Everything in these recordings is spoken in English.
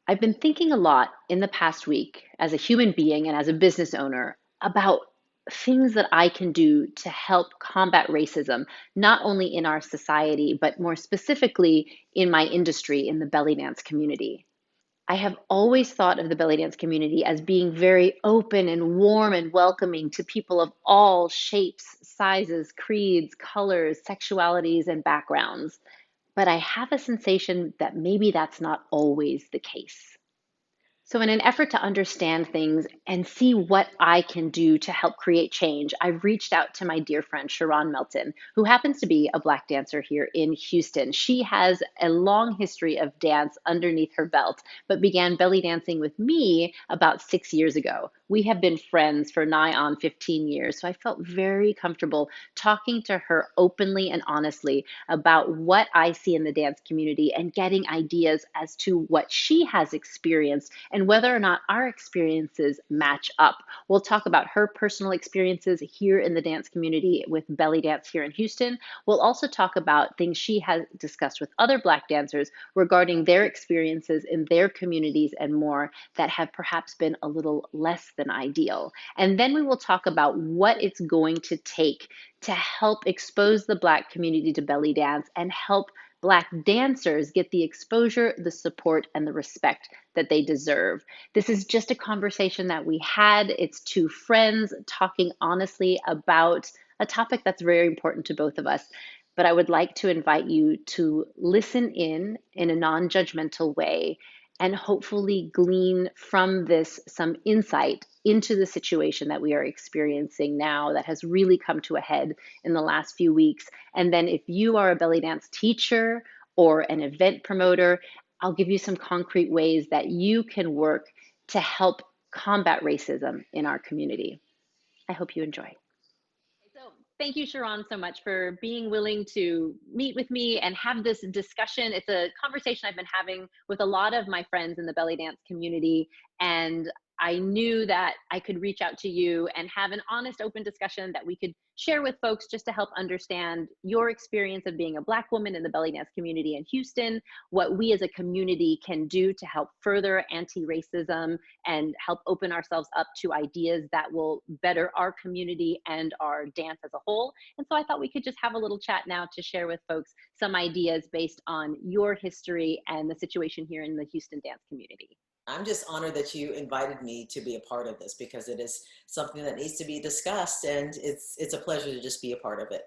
I've been thinking a lot in the past week as a human being and as a business owner about things that I can do to help combat racism, not only in our society, but more specifically in my industry, in the belly dance community. I have always thought of the belly dance community as being very open and warm and welcoming to people of all shapes, sizes, creeds, colors, sexualities, and backgrounds. But I have a sensation that maybe that's not always the case. So, in an effort to understand things and see what I can do to help create change, I've reached out to my dear friend, Sharron Melton, who happens to be a Black dancer here in Houston. She has a long history of dance underneath her belt, but began belly dancing with me about 6 years ago. We have been friends for nigh on 15 years, so I felt very comfortable talking to her openly and honestly about what I see in the dance community and getting ideas as to what she has experienced and whether or not our experiences match up. We'll talk about her personal experiences here in the dance community with belly dance here in Houston. We'll also talk about things she has discussed with other Black dancers regarding their experiences in their communities and more that have perhaps been a little less than ideal. And then we will talk about what it's going to take to help expose the Black community to belly dance and help Black dancers get the exposure, the support, and the respect that they deserve. This is just a conversation that we had. It's two friends talking honestly about a topic that's very important to both of us. But I would like to invite you to listen in a non judgmental way and hopefully glean from this some insight into the situation that we are experiencing now that has really come to a head in the last few weeks. And then if you are a belly dance teacher or an event promoter, I'll give you some concrete ways that you can work to help combat racism in our community. I hope you enjoy. So thank you, Sharon, so much for being willing to meet with me and have this discussion. It's a conversation I've been having with a lot of my friends in the belly dance community. And I knew that I could reach out to you and have an honest, open discussion that we could share with folks just to help understand your experience of being a Black woman in the belly dance community in Houston, what we as a community can do to help further anti-racism and help open ourselves up to ideas that will better our community and our dance as a whole. And so I thought we could just have a little chat now to share with folks some ideas based on your history and the situation here in the Houston dance community. I'm just honored that you invited me to be a part of this because it is something that needs to be discussed, and it's a pleasure to just be a part of it.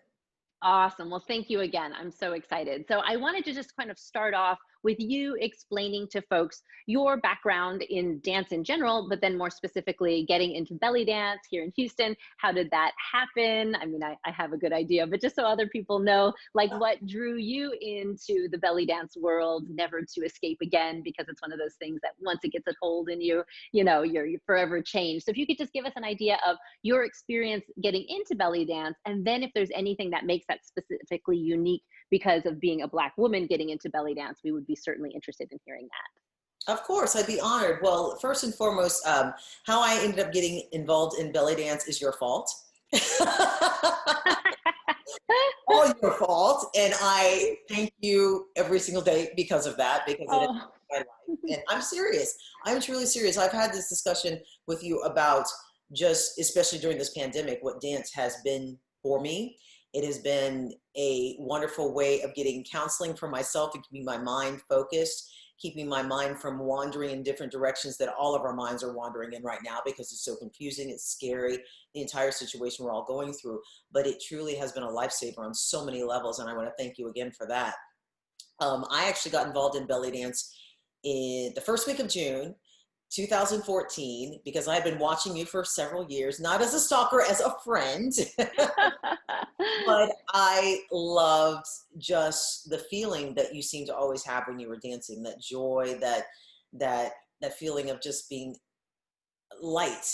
Awesome. Well, thank you again. I'm so excited. So I wanted to just kind of start off with you explaining to folks your background in dance in general, but then more specifically getting into belly dance here in Houston. How did that happen? I mean, I have a good idea, but just so other people know, like what drew you into the belly dance world, never to escape again, because it's one of those things that once it gets a hold in you, you're forever changed. So if you could just give us an idea of your experience getting into belly dance, and then if there's anything that makes that specifically unique because of being a Black woman getting into belly dance, we would be certainly interested in hearing that. Of course, I'd be honored. Well, first and foremost, how I ended up getting involved in belly dance is your fault. All your fault. And I thank you every single day because of that, because it is my life. And I'm serious. I'm truly serious. I've had this discussion with you about just, especially during this pandemic, what dance has been for me. It has been a wonderful way of getting counseling for myself and keeping my mind focused, keeping my mind from wandering in different directions that all of our minds are wandering in right now because it's so confusing, it's scary, the entire situation we're all going through. But it truly has been a lifesaver on so many levels, and I want to thank you again for that. I actually got involved in belly dance in the first week of June 2014 because I had been watching you for several years, not as a stalker, as a friend. But I loved just the feeling that you seemed to always have when you were dancing, that joy, that feeling of just being light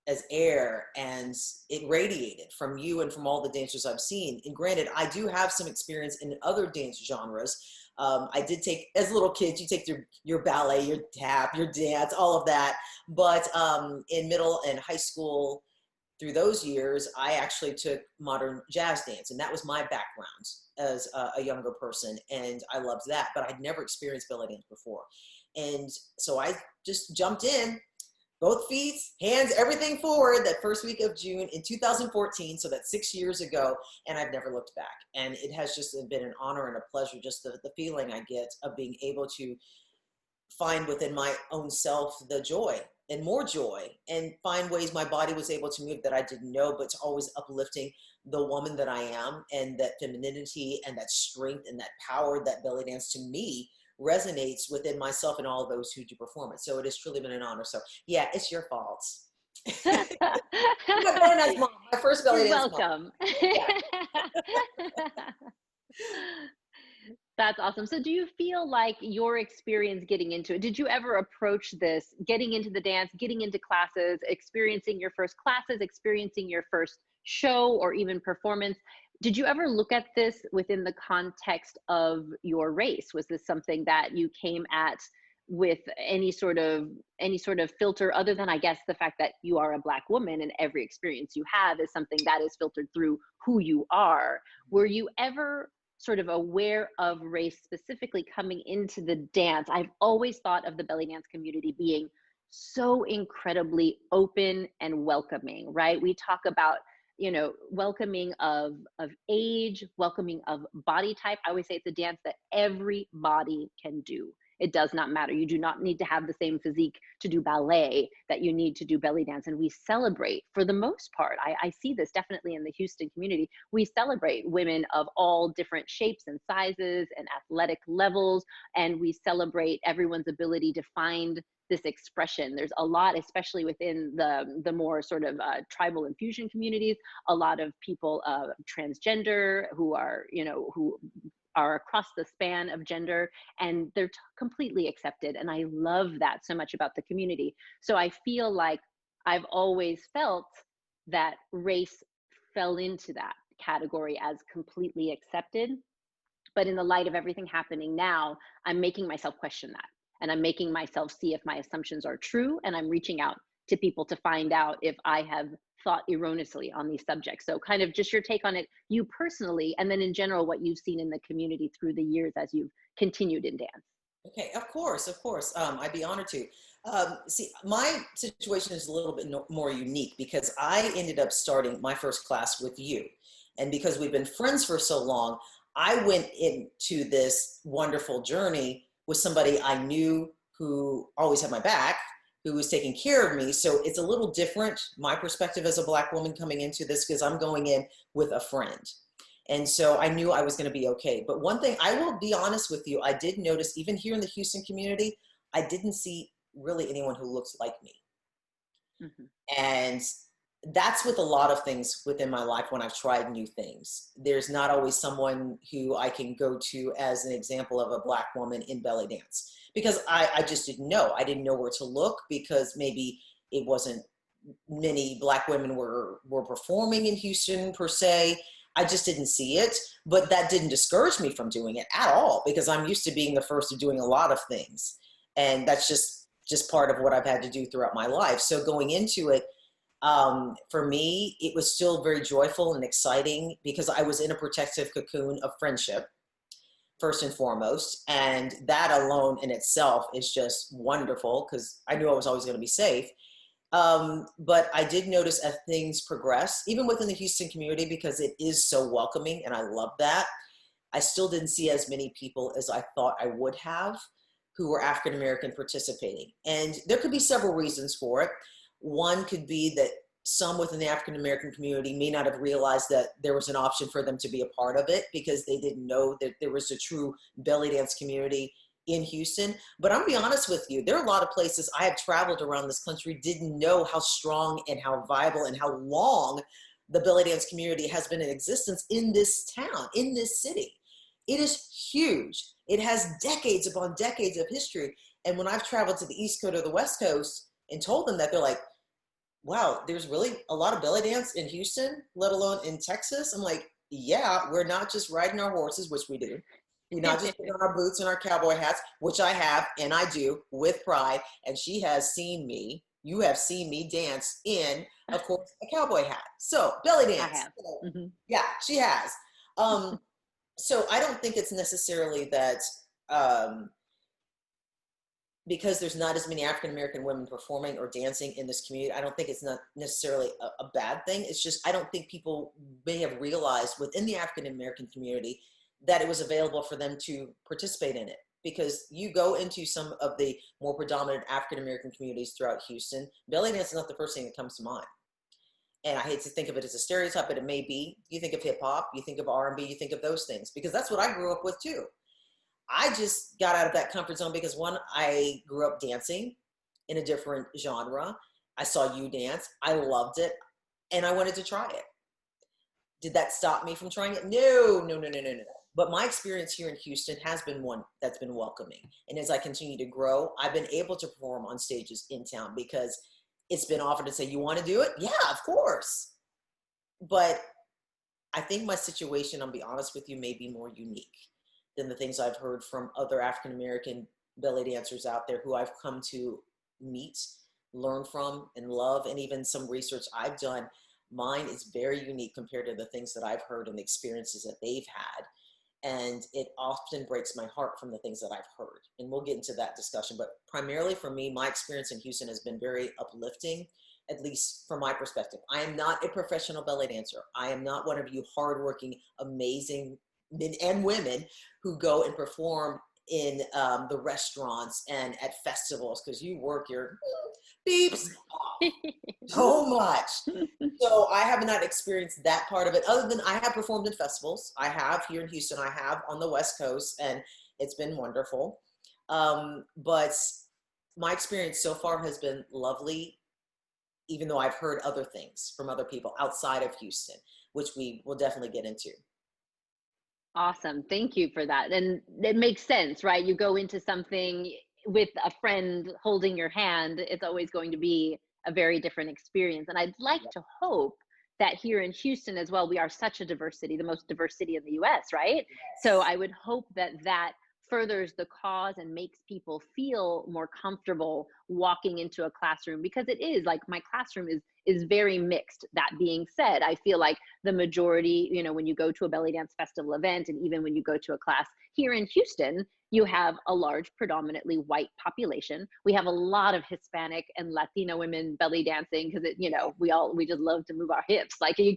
as air, and it radiated from you and from all the dancers I've seen. And granted, I do have some experience in other dance genres. I did take, as little kids, you take your ballet, your tap, your dance, all of that. But in middle and high school, through those years, I actually took modern jazz dance, and that was my background as a younger person, and I loved that, but I'd never experienced belly dance before. And so I just jumped in, both feet, hands, everything forward that first week of June in 2014. So that's 6 years ago. And I've never looked back. And it has just been an honor and a pleasure, just the feeling I get of being able to find within my own self the joy and more joy, and find ways my body was able to move that I didn't know, but it's always uplifting the woman that I am, and that femininity and that strength and that power that belly dance to me resonates within myself and all of those who do perform it. So it has truly been an honor. So yeah, it's your fault. You're a very nice mom. My first belly You're dance welcome. mom. Yeah. That's awesome. So do you feel like your experience getting into it, did you ever approach this, getting into the dance, getting into classes, experiencing your first classes, experiencing your first show or even performance? Did you ever look at this within the context of your race? Was this something that you came at with any sort of filter, other than, I guess, the fact that you are a Black woman and every experience you have is something that is filtered through who you are? Were you ever sort of aware of race specifically coming into the dance? I've always thought of the belly dance community being so incredibly open and welcoming, right? We talk about, you know, welcoming of age, welcoming of body type. I always say it's a dance that everybody can do. It does not matter. You do not need to have the same physique to do ballet that you need to do belly dance. And we celebrate, for the most part, I see this definitely in the Houston community, we celebrate women of all different shapes and sizes and athletic levels. And we celebrate everyone's ability to find this expression. There's a lot, especially within the more sort of tribal and fusion communities, a lot of people transgender who are, you know, who are across the span of gender, and they're completely accepted. And I love that so much about the community. So I feel like I've always felt that race fell into that category as completely accepted. But in the light of everything happening now, I'm making myself question that. And I'm making myself see if my assumptions are true. And I'm reaching out to people to find out if I have thought erroneously on these subjects. So kind of just your take on it, you personally, and then in general, what you've seen in the community through the years as you've continued in dance. Okay, of course, of course. I'd be honored to. See, my situation is a little bit more unique because I ended up starting my first class with you. And because we've been friends for so long, I went into this wonderful journey with somebody I knew who always had my back, who was taking care of me. So it's a little different, my perspective as a Black woman coming into this, because I'm going in with a friend. And so I knew I was going to be okay. But one thing, I will be honest with you, I did notice, even here in the Houston community, I didn't see really anyone who looks like me. Mm-hmm. And that's with a lot of things within my life when I've tried new things. There's not always someone who I can go to as an example of a Black woman in belly dance, because I just didn't know. I didn't know where to look, because maybe it wasn't many Black women were performing in Houston per se. I just didn't see it, but that didn't discourage me from doing it at all, because I'm used to being the first of doing a lot of things. And that's just part of what I've had to do throughout my life. So going into it, for me, it was still very joyful and exciting, because I was in a protective cocoon of friendship, first and foremost. And that alone in itself is just wonderful, because I knew I was always going to be safe. But I did notice as things progress, even within the Houston community, because it is so welcoming and I love that, I still didn't see as many people as I thought I would have who were African-American participating. And there could be several reasons for it. One could be that some within the African-American community may not have realized that there was an option for them to be a part of it, because they didn't know that there was a true belly dance community in Houston. But I'm gonna be honest with you, there are a lot of places I have traveled around this country, didn't know how strong and how viable and how long the belly dance community has been in existence in this town, in this city. It is huge. It has decades upon decades of history. And when I've traveled to the East Coast or the West Coast and told them that, they're like, wow, there's really a lot of belly dance in Houston, let alone in Texas. I'm like, yeah, we're not just riding our horses, which we do. We're not just putting on our boots and our cowboy hats, which I have, and I do with pride. And she has seen me you have seen me dance in, of course, a cowboy hat. So belly I dance. have. So, Mm-hmm. yeah, she has. So I don't think it's necessarily that um, because there's not as many African American women performing or dancing in this community, I don't think it's not necessarily a bad thing. It's just I don't think people may have realized within the African American community that it was available for them to participate in it. Because you go into some of the more predominant African American communities throughout Houston, belly dance is not the first thing that comes to mind. And I hate to think of it as a stereotype, but it may be. You think of hip hop, you think of R&B, you think of those things, because that's what I grew up with too. I just got out of that comfort zone because one, I grew up dancing in a different genre. I saw you dance. I loved it. And I wanted to try it. Did that stop me from trying it? No, no, no, no, no, no. But my experience here in Houston has been one that's been welcoming. And as I continue to grow, I've been able to perform on stages in town because it's been offered to say, you want to do it? Yeah, of course. But I think my situation, I'll be honest with you, may be more unique than the things I've heard from other African American belly dancers out there who I've come to meet, learn from, and love, and even some research I've done. Mine is very unique compared to the things that I've heard and the experiences that they've had. And it often breaks my heart from the things that I've heard. And we'll get into that discussion. But primarily for me, my experience in Houston has been very uplifting, at least from my perspective. I am not a professional belly dancer. I am not one of you hardworking, amazing men and women who go and perform in the restaurants and at festivals because you work your beeps so much. So I have not experienced that part of it other than I have performed in festivals. I have here in Houston, I have on the West Coast, and it's been wonderful. But my experience so far has been lovely, even though I've heard other things from other people outside of Houston, which we will definitely get into. Awesome. Thank you for that. And it makes sense, right? You go into something with a friend holding your hand, it's always going to be a very different experience. And I'd like to hope that here in Houston as well, we are such a diversity, the most diversity in the US, right? So I would hope that that furthers the cause and makes people feel more comfortable walking into a classroom, because it is like my classroom is very mixed. That being said, I feel like the majority, you know, when you go to a belly dance festival event, and even when you go to a class here in Houston, you have a large predominantly white population. We have a lot of Hispanic and Latino women belly dancing because, you know, we just love to move our hips. Like you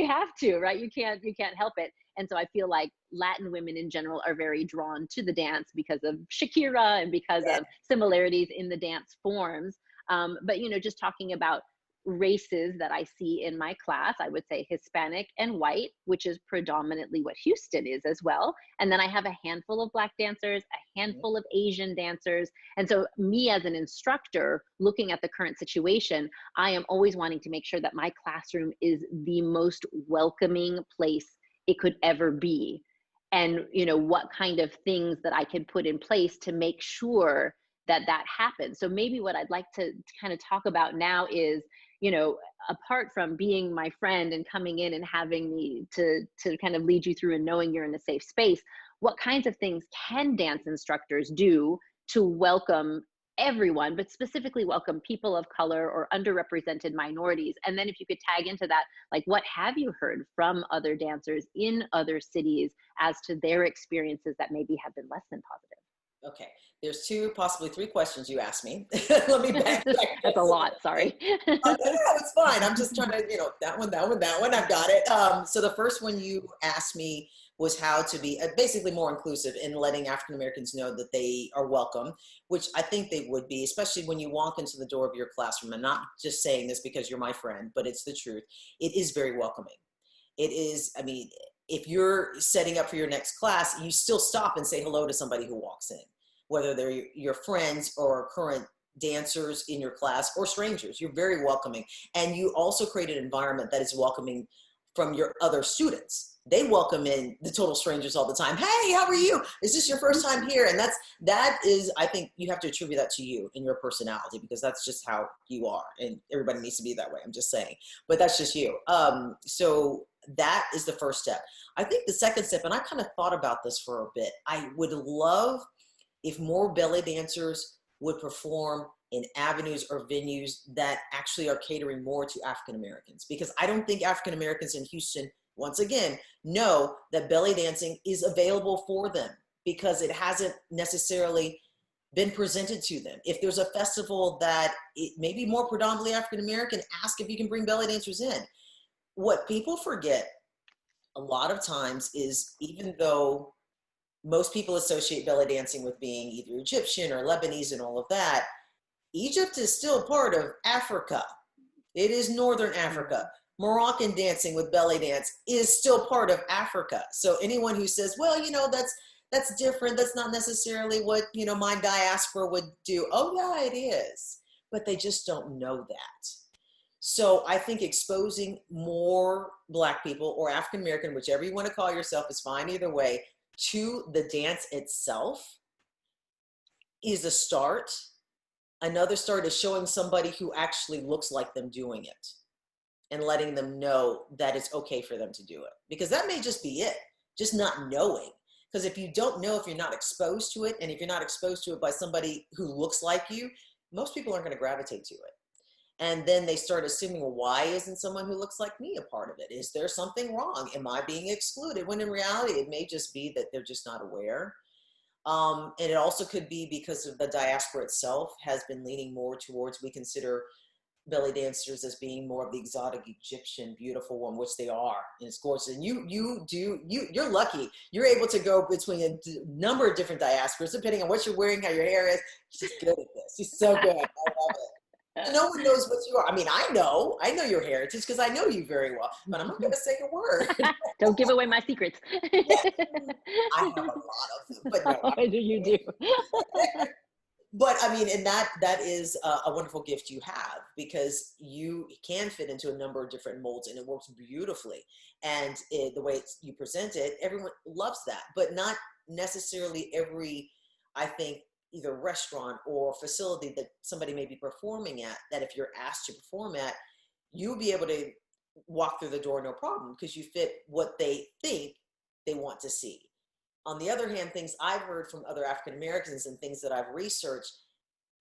have to, right? You can't help it. And so I feel like Latin women in general are very drawn to the dance because of Shakira and because of similarities in the dance forms. But, you know, just talking about races that I see in my class, I would say Hispanic and white, which is predominantly what Houston is as well. And then I have a handful of Black dancers, a handful of Asian dancers. And so me as an instructor, looking at the current situation, I am always wanting to make sure that my classroom is the most welcoming place it could ever be. And, you know, what kind of things that I can put in place to make sure that that happens. So maybe what I'd like to kind of talk about now is, you know, apart from being my friend and coming in and having me to kind of lead you through and knowing you're in a safe space, what kinds of things can dance instructors do to welcome everyone, but specifically welcome people of color or underrepresented minorities? And then if you could tag into that, like what have you heard from other dancers in other cities as to their experiences that maybe have been less than positive? Okay, there's two, possibly three questions you asked me. Let me back. That's a lot, sorry. No, it's fine. I'm just trying to, you know, that one, I've got it. So the first one you asked me was how to be basically more inclusive in letting African Americans know that they are welcome, which I think they would be, especially when you walk into the door of your classroom. I'm not just saying this because you're my friend, but it's the truth. It is very welcoming. It is, I mean, if you're setting up for your next class, you still stop and say hello to somebody who walks in, whether they're your friends or current dancers in your class or strangers. You're very welcoming. And you also create an environment that is welcoming from your other students. They welcome in the total strangers all the time. Hey, how are you? Is this your first time here? And that is, I think you have to attribute that to you and your personality, because that's just how you are. And everybody needs to be that way. I'm just saying, but that's just you. So that is the first step. I think the second step, and I kind of thought about this for a bit, I would love if more belly dancers would perform in avenues or venues that actually are catering more to African Americans. Because I don't think African Americans in Houston, once again, know that belly dancing is available for them, because it hasn't necessarily been presented to them. If there's a festival that it may be more predominantly African American, ask if you can bring belly dancers in. What people forget a lot of times is, even though most people associate belly dancing with being either Egyptian or Lebanese and all of that, Egypt is still part of Africa. It is Northern Africa. Moroccan dancing with belly dance is still part of Africa. So anyone who says, well, that's different, that's not necessarily what, my diaspora would do. Oh yeah, it is. But they just don't know that. So I think exposing more Black people or African American, whichever you want to call yourself, is fine either way, to the dance itself is a start. Another start is showing somebody who actually looks like them doing it and letting them know that it's okay for them to do it. Because that may just be it, just not knowing. Because if you don't know, if you're not exposed to it, and if you're not exposed to it by somebody who looks like you, most people aren't going to gravitate to it. And then they start assuming, well, why isn't someone who looks like me a part of it? Is there something wrong? Am I being excluded? When in reality, it may just be that they're just not aware. And it also could be because of the diaspora itself has been leaning more towards, we consider belly dancers as being more of the exotic Egyptian beautiful one, which they are, and it's gorgeous. And you're lucky. You're able to go between a number of different diasporas, depending on what you're wearing, how your hair is. She's good at this. She's so good. I love it. No one knows what you are. I mean, I know your heritage because I know you very well, but I'm not going to say a word. Don't give away my secrets. Yeah, I have a lot of them, but no. I do, you do. But I mean, and that is a wonderful gift you have, because you can fit into a number of different molds and it works beautifully. And the way you present it, everyone loves that, but not necessarily every, I think, either restaurant or facility that somebody may be performing at, that if you're asked to perform at, you'll be able to walk through the door no problem, because you fit what they think they want to see. On the other hand, things I've heard from other African Americans and things that I've researched,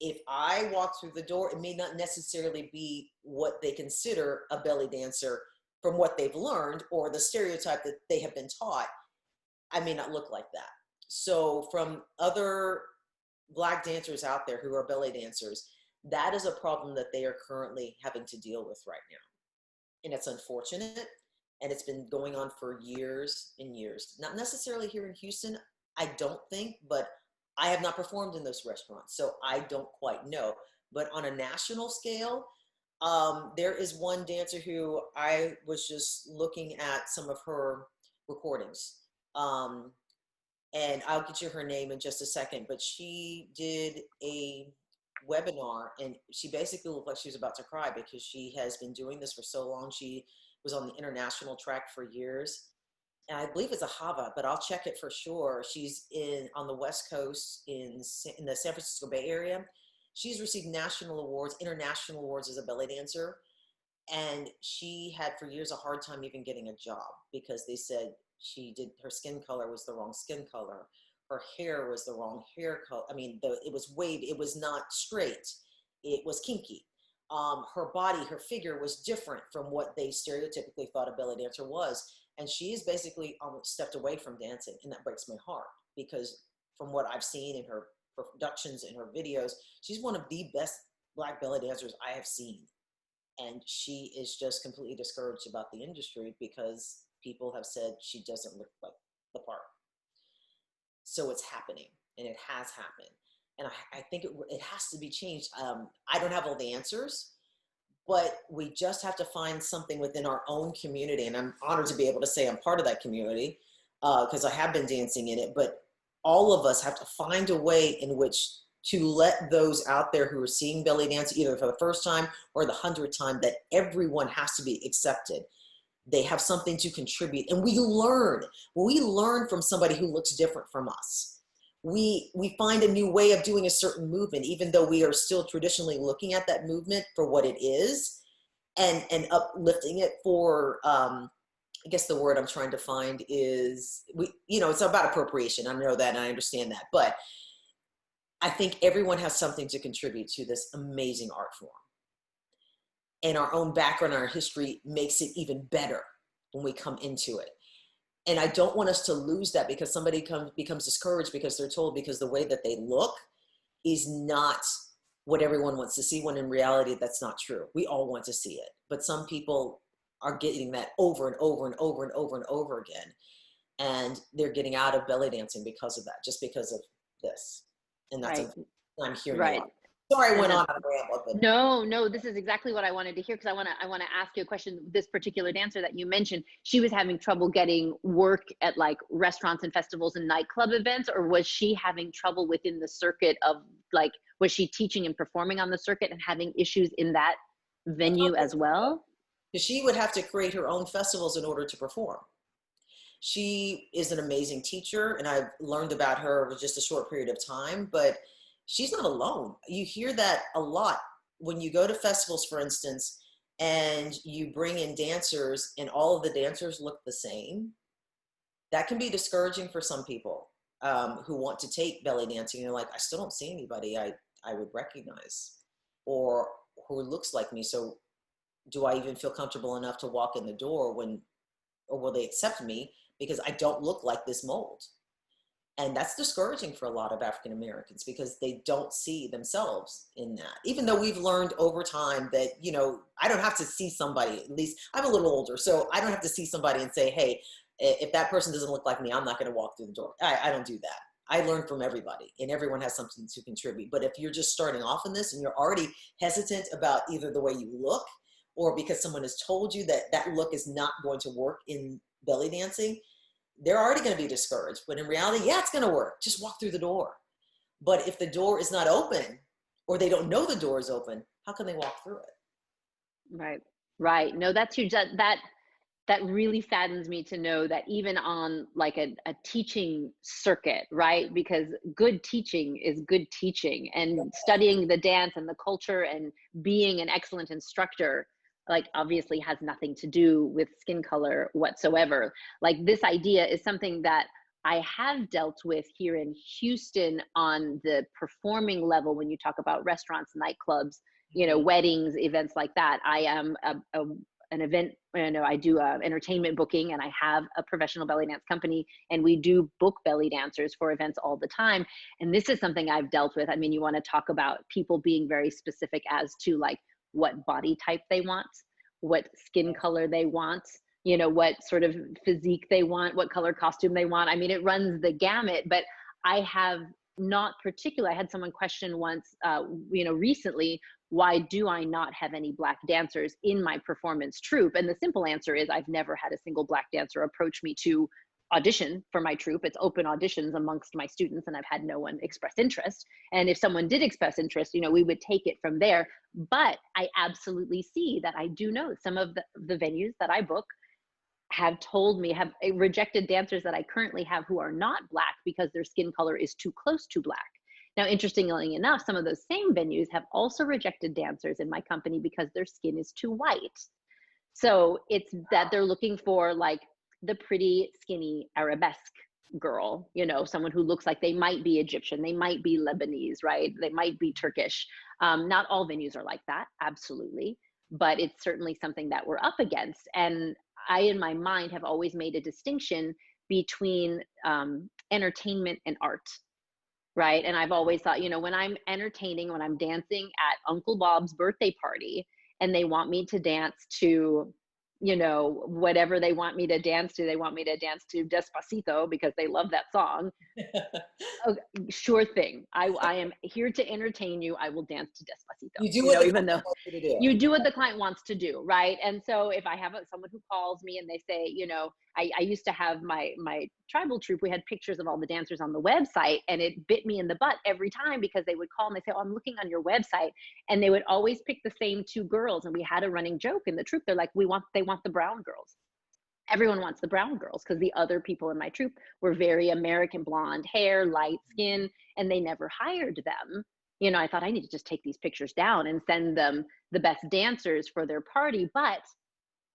if I walk through the door, it may not necessarily be what they consider a belly dancer from what they've learned or the stereotype that they have been taught. I may not look like that. So from other Black dancers out there who are belly dancers, that is a problem that they are currently having to deal with right now. And it's unfortunate. And it's been going on for years and years. Not necessarily here in Houston, I don't think, but I have not performed in those restaurants, so I don't quite know. But on a national scale, there is one dancer who I was just looking at some of her recordings. And I'll get you her name in just a second, but she did a webinar and she basically looked like she was about to cry because she has been doing this for so long. She was on the international track for years. And I believe it's a Hava, but I'll check it for sure. She's on the West Coast in the San Francisco Bay Area. She's received national awards, international awards as a belly dancer. And she had for years a hard time even getting a job because they said her skin color was the wrong skin color. Her hair was the wrong hair color. I mean, it was wavy. It was not straight. It was kinky. Her body, her figure was different from what they stereotypically thought a belly dancer was. And she's basically almost stepped away from dancing. And that breaks my heart because from what I've seen in her productions and her videos, she's one of the best Black belly dancers I have seen. And she is just completely discouraged about the industry because people have said she doesn't look like the part. So it's happening, and it has happened. And I think it has to be changed. I don't have all the answers, but we just have to find something within our own community. And I'm honored to be able to say I'm part of that community because I have been dancing in it. But all of us have to find a way in which to let those out there who are seeing belly dance either for the first time or the 100th time, that everyone has to be accepted. They have something to contribute. And we learn. We learn from somebody who looks different from us. We find a new way of doing a certain movement, even though we are still traditionally looking at that movement for what it is and uplifting it for, I guess the word I'm trying to find is, it's about appropriation. I know that and I understand that. But I think everyone has something to contribute to this amazing art form. And our own background, our history makes it even better when we come into it. And I don't want us to lose that because somebody becomes discouraged because they're told because the way that they look is not what everyone wants to see, when in reality, that's not true. We all want to see it. But some people are getting that over and over and over and over and over again. And they're getting out of belly dancing because of that, just because of this. And that's Right. I'm hearing a Right. lot. Sorry, I went And on a ramble, but no, this is exactly what I wanted to hear, because I want to ask you a question. This particular dancer that you mentioned, she was having trouble getting work at like restaurants and festivals and nightclub events, or was she having trouble within the circuit of like, was she teaching and performing on the circuit and having issues in that venue as well? she would have to create her own festivals in order to perform. She is an amazing teacher, and I've learned about her over just a short period of time, but she's not alone. You hear that a lot when you go to festivals, for instance, and you bring in dancers and all of the dancers look the same. That can be discouraging for some people who want to take belly dancing. You're like, I still don't see anybody I would recognize or who looks like me. So do I even feel comfortable enough to walk in the door or will they accept me because I don't look like this mold? And that's discouraging for a lot of African Americans because they don't see themselves in that. Even though we've learned over time that, I don't have to see somebody, at least I'm a little older, so I don't have to see somebody and say, hey, if that person doesn't look like me, I'm not going to walk through the door. I don't do that. I learn from everybody, and everyone has something to contribute. But if you're just starting off in this and you're already hesitant about either the way you look or because someone has told you that that look is not going to work in belly dancing, they're already going to be discouraged. But in reality, yeah, it's going to work. Just walk through the door. But if the door is not open or they don't know the door is open, how can they walk through it? Right. No, that's huge. That really saddens me to know that even on like a teaching circuit, right? Because good teaching is good teaching, and studying the dance and the culture and being an excellent instructor, like obviously has nothing to do with skin color whatsoever. Like this idea is something that I have dealt with here in Houston on the performing level. When you talk about restaurants, nightclubs, weddings, events like that. I am an event, I do entertainment booking, and I have a professional belly dance company, and we do book belly dancers for events all the time. And this is something I've dealt with. I mean, you want to talk about people being very specific as to like what body type they want, what skin color they want, what sort of physique they want, what color costume they want. I mean, it runs the gamut, but I have not particular. I had someone question once, recently, why do I not have any Black dancers in my performance troupe? And the simple answer is I've never had a single Black dancer approach me to audition for my troupe. It's open auditions amongst my students, and I've had no one express interest. And if someone did express interest, we would take it from there. But I absolutely see that I do know some of the venues that I book have told me, have rejected dancers that I currently have who are not Black because their skin color is too close to Black. Now, interestingly enough, some of those same venues have also rejected dancers in my company because their skin is too white. So it's that they're looking for like the pretty, skinny arabesque girl, someone who looks like they might be Egyptian, they might be Lebanese, right? They might be Turkish. Not all venues are like that, absolutely. But it's certainly something that we're up against. And I, in my mind, have always made a distinction between entertainment and art. Right. And I've always thought, when I'm entertaining, when I'm dancing at Uncle Bob's birthday party and they want me to dance to, whatever they want me to dance to, they want me to dance to Despacito because they love that song. Okay, sure thing. I am here to entertain you. I will dance to Despacito. You do what the even though client wants you to do. you do what the client wants to do, right? And so if I have someone who calls me and they say, I used to have my tribal troupe. We had pictures of all the dancers on the website, and it bit me in the butt every time because they would call and they say, "Oh, I'm looking on your website," and they would always pick the same two girls. And we had a running joke in the troupe. They're like, they want the brown girls. Everyone wants the brown girls because the other people in my troupe were very American, blonde hair, light skin, and they never hired them. I thought I need to just take these pictures down and send them the best dancers for their party. But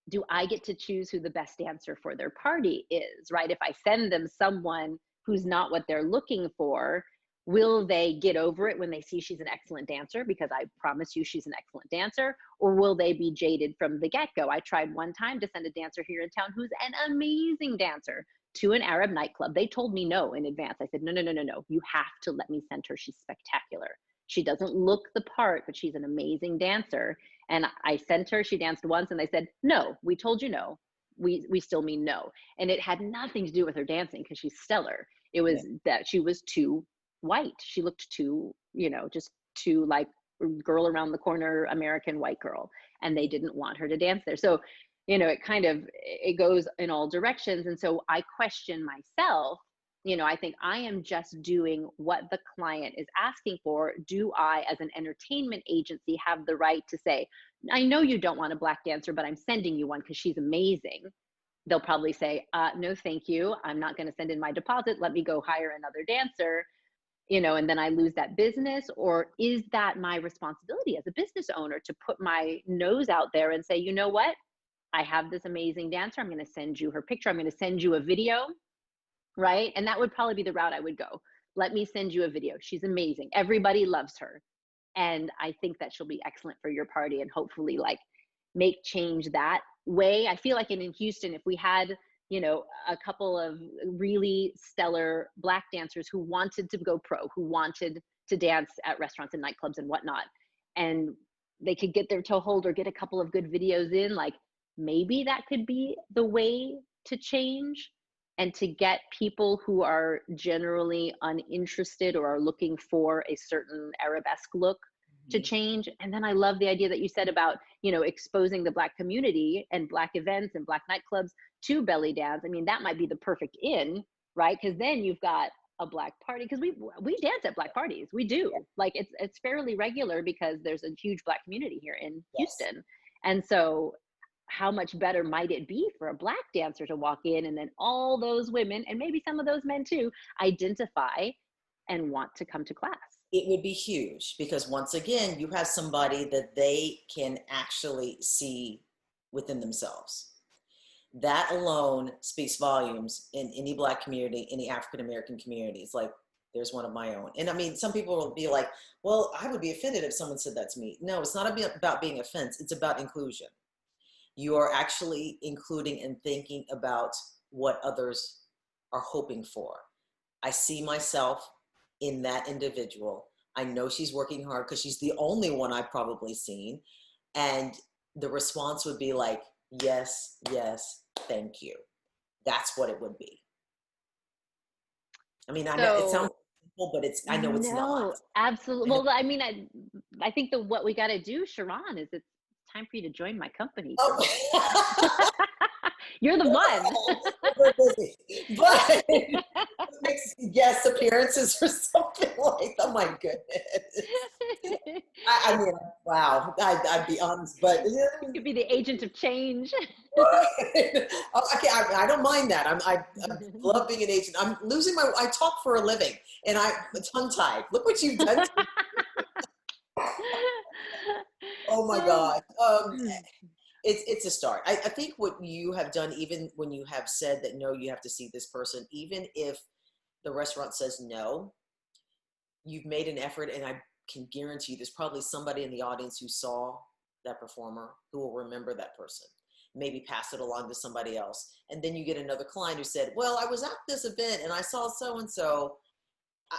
do I get to choose who the best dancer for their party is, right? If I send them someone who's not what they're looking for, Will they get over it when they see she's an excellent dancer? Because I promise you she's an excellent dancer. Or will they be jaded from the get-go? I tried one time to send a dancer here in town who's an amazing dancer to an Arab nightclub. They told me no in advance. I said, no, no, no, no, no. You have to let me send her. She's spectacular. She doesn't look the part, but she's an amazing dancer. And I sent her, she danced once, and they said, no, we told you no. We still mean no. And it had nothing to do with her dancing, because she's stellar. It was that she was too white. She looked too, just too like girl around the corner American white girl, and they didn't want her to dance there. So, it goes in all directions. And so I question myself, I think I am just doing what the client is asking for. Do I, as an entertainment agency, have the right to say, I know you don't want a Black dancer, but I'm sending you one because she's amazing? They'll probably say, no, thank you. I'm not going to send in my deposit. Let me go hire another dancer. And then I lose that business? Or is that my responsibility as a business owner to put my nose out there and say, you know what? I have this amazing dancer. I'm going to send you her picture. I'm going to send you a video, right? And that would probably be the route I would go. Let me send you a video. She's amazing. Everybody loves her. And I think that she'll be excellent for your party, and hopefully make change that way. I feel like in Houston, if we had a couple of really stellar Black dancers who wanted to go pro, who wanted to dance at restaurants and nightclubs and whatnot, and they could get their toe hold or get a couple of good videos in, maybe that could be the way to change and to get people who are generally uninterested or are looking for a certain Arabesque look to change. And then I love the idea that you said about, exposing the Black community and Black events and Black nightclubs to belly dance. I mean, that might be the perfect in, right? Because then you've got a Black party, because we dance at Black parties. We do. It's fairly regular because there's a huge Black community here in Houston. And so how much better might it be for a Black dancer to walk in, and then all those women, and maybe some of those men too, identify and want to come to class? It would be huge, because once again, you have somebody that they can actually see within themselves. That alone speaks volumes in any Black community, any African-American community. It's like, there's one of my own. And I mean, some people will be like, well, I would be offended if someone said that to me. No, it's not about being offense. It's about inclusion. You are actually including and thinking about what others are hoping for. I see myself in that individual. I know she's working hard because she's the only one I've probably seen. And the response would be like, yes, yes, thank you. That's what it would be. I mean, I know it sounds simple, but I know it's not. Absolutely. Well, I mean, I think what we got to do, Sharron, is it's time for you to join my company. Oh. You're the one. But guest appearances or something like, oh my goodness. I mean, wow, I'd be honest, but you could be the agent of change. Okay, I don't mind that. I love being an agent. I'm losing I talk for a living, and I'm tongue-tied. Look what you've done to me. Oh my God. It's a start. I think what you have done, even when you have said that, no, you have to see this person, even if the restaurant says no, you've made an effort, and I can guarantee there's probably somebody in the audience who saw that performer who will remember that person, maybe pass it along to somebody else. And then you get another client who said, well, I was at this event and I saw so-and-so.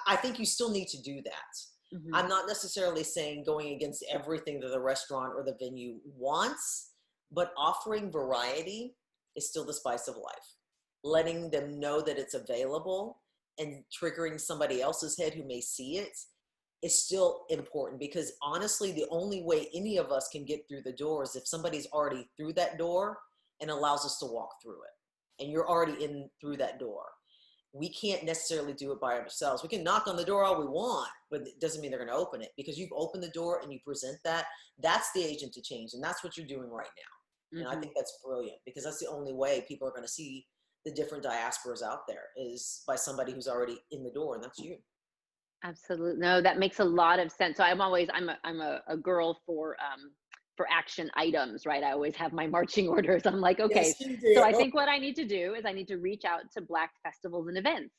I think you still need to do that. Mm-hmm. I'm not necessarily saying going against everything that the restaurant or the venue wants, but offering variety is still the spice of life. Letting them know that it's available and triggering somebody else's head who may see it is still important, because honestly, the only way any of us can get through the door is if somebody's already through that door and allows us to walk through it. And you're already in through that door. We can't necessarily do it by ourselves. We can knock on the door all we want, but it doesn't mean they're going to open it, because you've opened the door and you present that. That's the agent to change. And that's what you're doing right now. And I think that's brilliant, because that's the only way people are going to see the different diasporas out there, is by somebody who's already in the door, and that's you. Absolutely. No, that makes a lot of sense. So I'm a girl for action items, right? I always have my marching orders. I'm like, okay, yes, so I think what I need to do is I need to reach out to Black festivals and events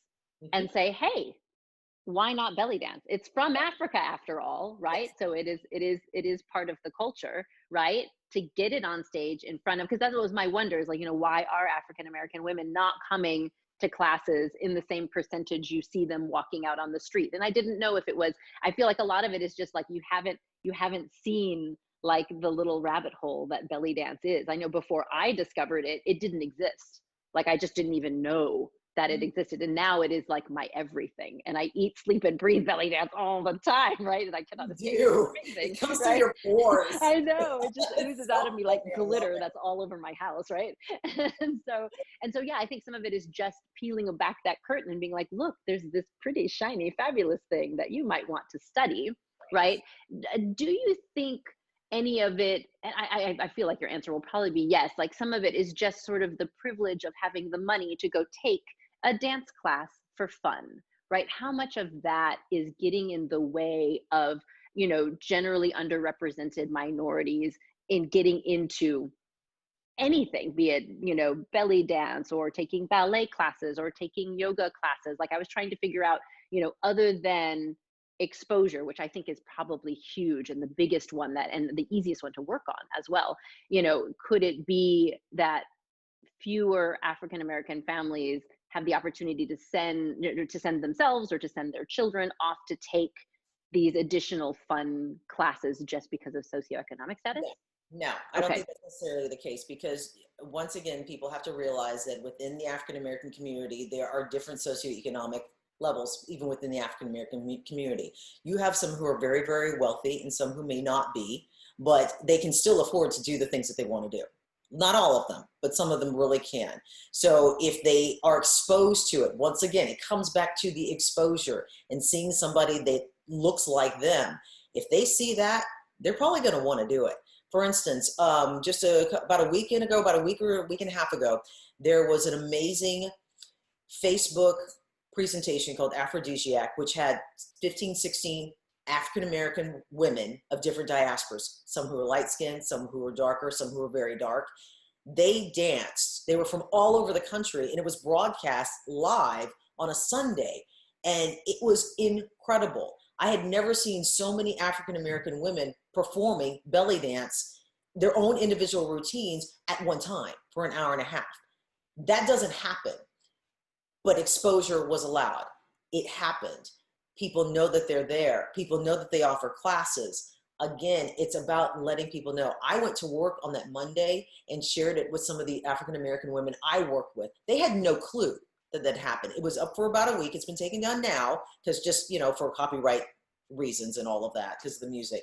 and say, hey, why not belly dance? It's from Africa after all, right? So it is part of the culture, right? To get it on stage in front of, because that was my wonder is like, why are African American women not coming to classes in the same percentage you see them walking out on the street? And I didn't know if it was, I feel like a lot of it is just like you haven't seen like the little rabbit hole that belly dance is. I know before I discovered it, it didn't exist. Like I just didn't even know that it existed. And now it is like my everything. And I eat, sleep, and breathe belly dance all the time, right? And I cannot escape it. It's amazing, it comes through right? your pores. I know. It just It's oozes so out of me like funny. I love glitter it. that's all over my house, right? And so yeah, I think some of it is just peeling back that curtain and being like, look, there's this pretty shiny, fabulous thing that you might want to study, right? Do you think any of it, and I feel like your answer will probably be yes, like some of it is just sort of the privilege of having the money to go take a dance class for fun, right? How much of that is getting in the way of, generally underrepresented minorities in getting into anything, be it, belly dance or taking ballet classes or taking yoga classes? Like I was trying to figure out, other than exposure, which I think is probably huge and the biggest one and the easiest one to work on as well, could it be that fewer African American families have the opportunity to send themselves or to send their children off to take these additional fun classes just because of socioeconomic status? No, I don't Okay. think that's necessarily the case because once again, people have to realize that within the African American community, there are different socioeconomic levels, even within the African American community. You have some who are very, very wealthy and some who may not be, but they can still afford to do the things that they want to do. Not all of them, but some of them really can. So if they are exposed to it, once again, it comes back to the exposure and seeing somebody that looks like them. If they see that, they're probably going to want to do it. For instance, just about a week or a week and a half ago, there was an amazing Facebook presentation called Aphrodisiac, which had 15, 16 African-American women of different diasporas, some who were light-skinned, some who were darker, some who were very dark. They danced. They were from all over the country, and it was broadcast live on a Sunday, and it was incredible. I had never seen so many African-American women performing belly dance, their own individual routines at one time for an hour and a half. That doesn't happen, but exposure was allowed. It happened. People know that they're there. People know that they offer classes. Again, it's about letting people know. I went to work on that Monday and shared it with some of the African-American women I work with. They had no clue that happened. It was up for about a week. It's been taken down now because just, for copyright reasons and all of that because of the music.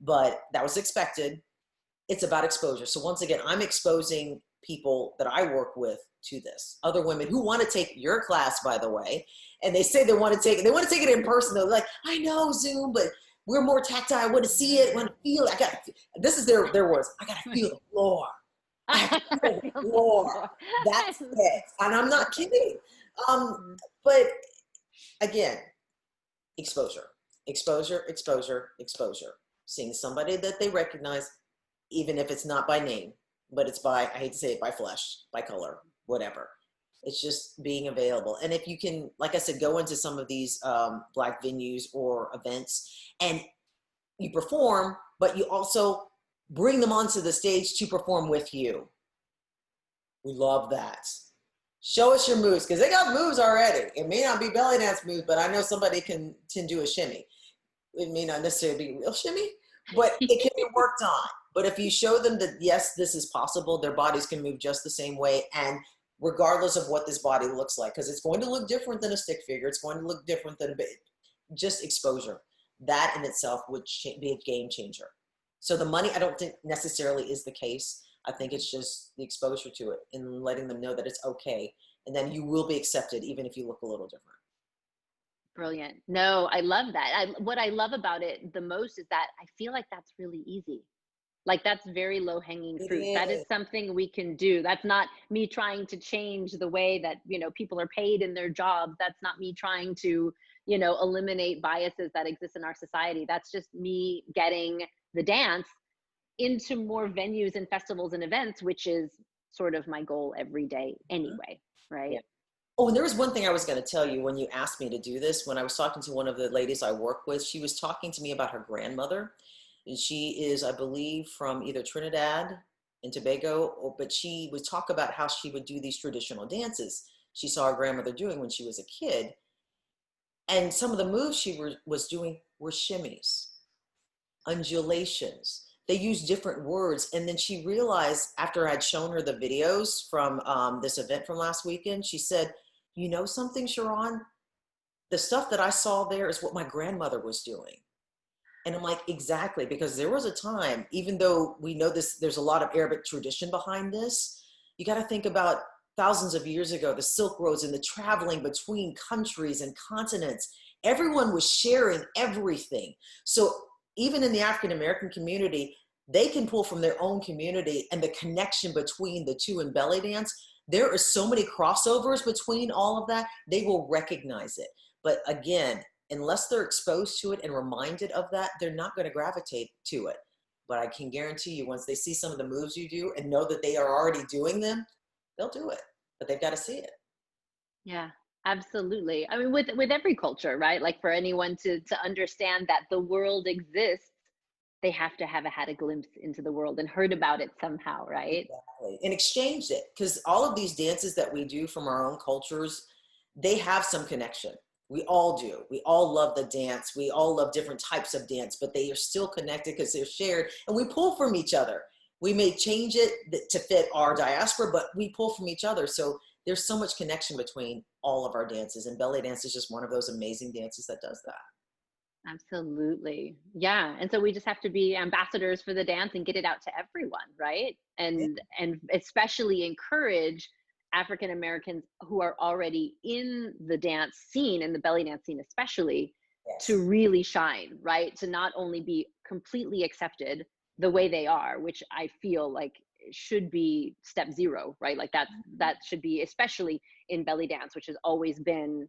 But that was expected. It's about exposure. So once again, I'm exposing people that I work with to this. Other women who want to take your class, by the way, and they say they want to take it in person. They're like, I know Zoom, but we're more tactile. I want to see it, I want to feel it. This is their words. I got to feel the floor. I have to feel the floor. That's it. And I'm not kidding. But again, exposure. Seeing somebody that they recognize, even if it's not by name, but it's by, I hate to say it, by flesh, by color, whatever. It's just being available. And if you can, like I said, go into some of these Black venues or events and you perform, but you also bring them onto the stage to perform with you. We love that. Show us your moves, because they got moves already. It may not be belly dance moves, but I know somebody can do a shimmy. It may not necessarily be a real shimmy, but it can be worked on. But if you show them that, yes, this is possible, their bodies can move just the same way, and regardless of what this body looks like, because it's going to look different than a stick figure. It's going to look different than just exposure. That in itself would be a game changer. So the money, I don't think necessarily is the case. I think it's just the exposure to it and letting them know that it's okay. And then you will be accepted even if you look a little different. Brilliant. No, I love that. What I love about it the most is that I feel like that's really easy. Like that's very low hanging fruit. That is something we can do. That's not me trying to change the way that, people are paid in their jobs. That's not me trying to, eliminate biases that exist in our society. That's just me getting the dance into more venues and festivals and events, which is sort of my goal every day anyway. Right. Yeah. Oh, and there was one thing I was going to tell you when you asked me to do this. When I was talking to one of the ladies I work with, she was talking to me about her grandmother. And she is, I believe, from either Trinidad and Tobago, but she would talk about how she would do these traditional dances she saw her grandmother doing when she was a kid. And some of the moves was doing were shimmies, undulations. They used different words. And then she realized after I'd shown her the videos from this event from last weekend, she said, you know something, Sharron? The stuff that I saw there is what my grandmother was doing. And I'm like, exactly, because there was a time, even though we know this, there's a lot of Arabic tradition behind this, you got to think about thousands of years ago, the Silk Roads and the traveling between countries and continents. Everyone was sharing everything. So even in the African American community, they can pull from their own community, and the connection between the two in belly dance, there are so many crossovers between all of that, they will recognize it. But again, unless they're exposed to it and reminded of that, they're not going to gravitate to it. But I can guarantee you, once they see some of the moves you do and know that they are already doing them, they'll do it. But they've got to see it. Yeah, absolutely. I mean, with every culture, right? Like for anyone to understand that the world exists, they have to have had a glimpse into the world and heard about it somehow, right? Exactly. And exchanged it. Because all of these dances that we do from our own cultures, they have some connection. We all do. We all love the dance. We all love different types of dance, but they are still connected because they're shared, and we pull from each other. We may change it to fit our diaspora, but we pull from each other. So there's so much connection between all of our dances, and belly dance is just one of those amazing dances that does that. Absolutely. Yeah. And so we just have to be ambassadors for the dance and get it out to everyone, right? Yeah. And especially encourage African Americans who are already in the dance scene, and the belly dance scene especially, to Yes. really shine, right? To not only be completely accepted the way they are, which I feel like should be step zero, right? Like that should be, especially in belly dance, which has always been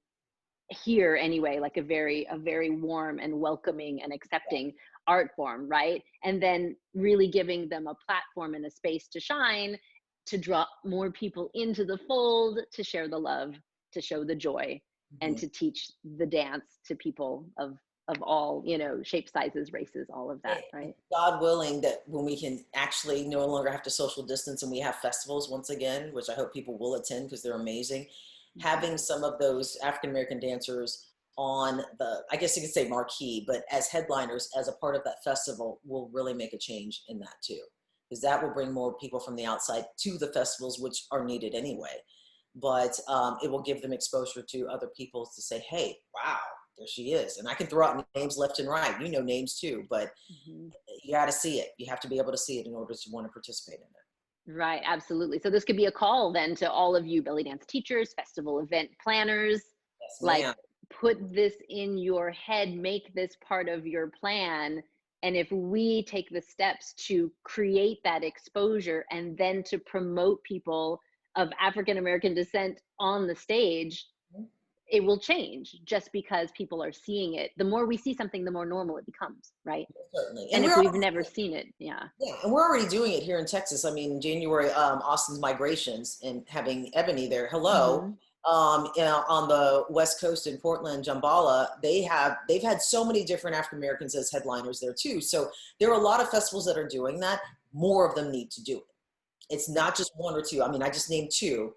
here anyway, like a very warm and welcoming and accepting art form, right? And then really giving them a platform and a space to shine, to draw more people into the fold, to share the love, to show the joy, and Mhm. to teach the dance to people of all, shapes, sizes, races, all of that, And right? God willing that when we can actually no longer have to social distance and we have festivals once again, which I hope people will attend because they're amazing, Mhm. having some of those African American dancers on the, I guess you could say marquee, but as headliners, as a part of that festival, will really make a change in that too. Because that will bring more people from the outside to the festivals, which are needed anyway. But it will give them exposure to other people to say, hey, wow, there she is. And I can throw out names left and right. You know names too, but Mhm. you got to see it. You have to be able to see it in order to want to participate in it. Right, absolutely. So this could be a call then to all of you belly dance teachers, festival event planners, Yes, like ma'am. put this in your head, make this part of your plan. And if we take the steps to create that exposure and then to promote people of African American descent on the stage, it will change just because people are seeing it. The more we see something, the more normal it becomes, right? Certainly. And And if we're we've already, never seen it, yeah. yeah, and we're already doing it here in Texas. I mean, in January, Austin's migrations and having Ebony there. Hello. Hmm. On the West Coast in Portland, Jambala, they've had so many different African Americans as headliners there too. So there are a lot of festivals that are doing that. More of them need to do it. It's Yeah. not just one or two. I mean, I just named two.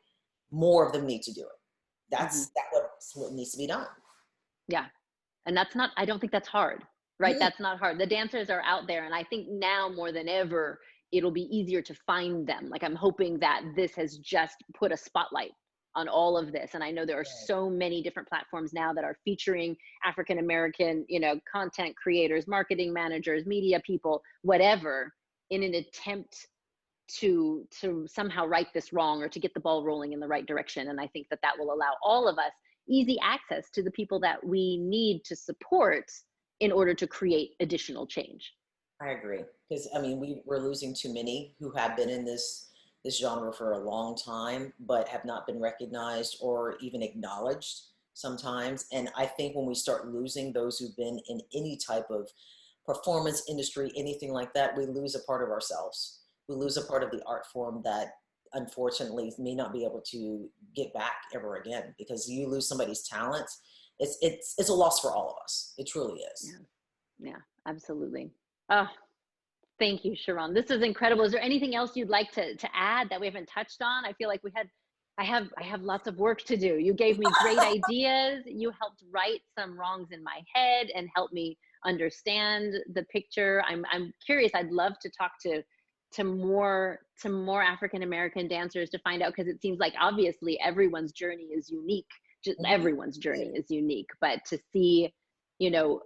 More of them need to do it. Hmm. That's what needs to be done. Yeah. And that's not, I don't think that's hard, right? Mm, That's not hard. The dancers are out there. And I think now more than ever, it'll be easier to find them. Like I'm hoping that this has just put a spotlight on all of this. And I know there are so many different platforms now that are featuring African American, content creators, marketing managers, media people, whatever, in an attempt to somehow right this wrong or to get the ball rolling in the right direction. And I think that will allow all of us easy access to the people that we need to support in order to create additional change. I agree because I mean we're losing too many who have been in this genre for a long time, but have not been recognized or even acknowledged sometimes. And I think when we start losing those who've been in any type of performance industry, anything like that, we lose a part of ourselves. We lose a part of the art form that unfortunately may not be able to get back ever again, because you lose somebody's talent. It's a loss for all of us. It truly Yeah. is. Yeah, absolutely. Oh, thank you, Sharron. This is incredible. Is there anything else you'd like to add that we haven't touched on? I feel like I have lots of work to do. You gave me great ideas. You helped right some wrongs in my head and help me understand the picture. I'm curious. I'd love to talk to more African American dancers to find out, because it seems like obviously everyone's journey is unique. Just Mhm. everyone's journey is unique, but to see, you know,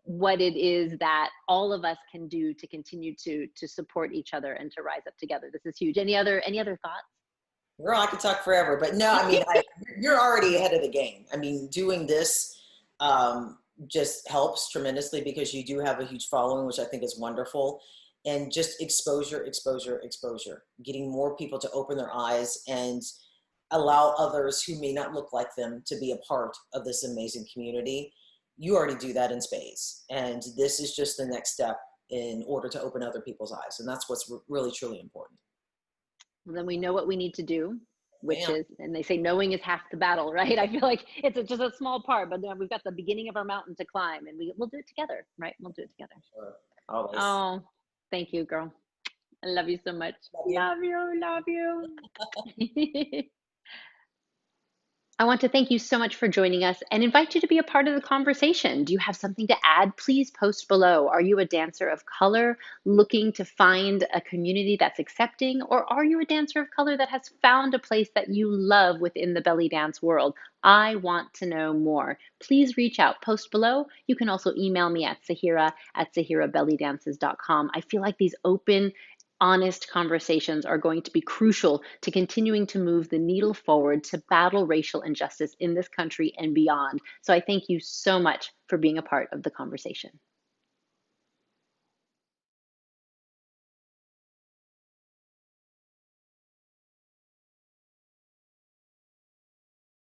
what it is that all of us can do to continue to support each other and to rise up together. This is huge. Any other thoughts? Girl, I could talk forever, but no, I mean, you're already ahead of the game. I mean, doing this just helps tremendously, because you do have a huge following, which I think is wonderful. And just exposure, exposure, exposure, getting more people to open their eyes and allow others who may not look like them to be a part of this amazing community. You already do that in spades. And this is just the next step in order to open other people's eyes. And that's what's really, truly important. Well, then we know what we need to do, which Bam. is, and they say knowing is half the battle, right? I feel like it's just a small part, but then we've got the beginning of our mountain to climb, and we'll do it together, right? We'll do it together. Sure. Always. Oh, thank you, girl. I love you so much. Love you. Love you, love you. I want to thank you so much for joining us and invite you to be a part of the conversation. Do you have something to add? Please post below. Are you a dancer of color looking to find a community that's accepting? Or are you a dancer of color that has found a place that you love within the belly dance world? I want to know more. Please reach out, post below. You can also email me at sahira@sahirabellydances.com. I feel like these open, honest conversations are going to be crucial to continuing to move the needle forward to battle racial injustice in this country and beyond. So I thank you so much for being a part of the conversation.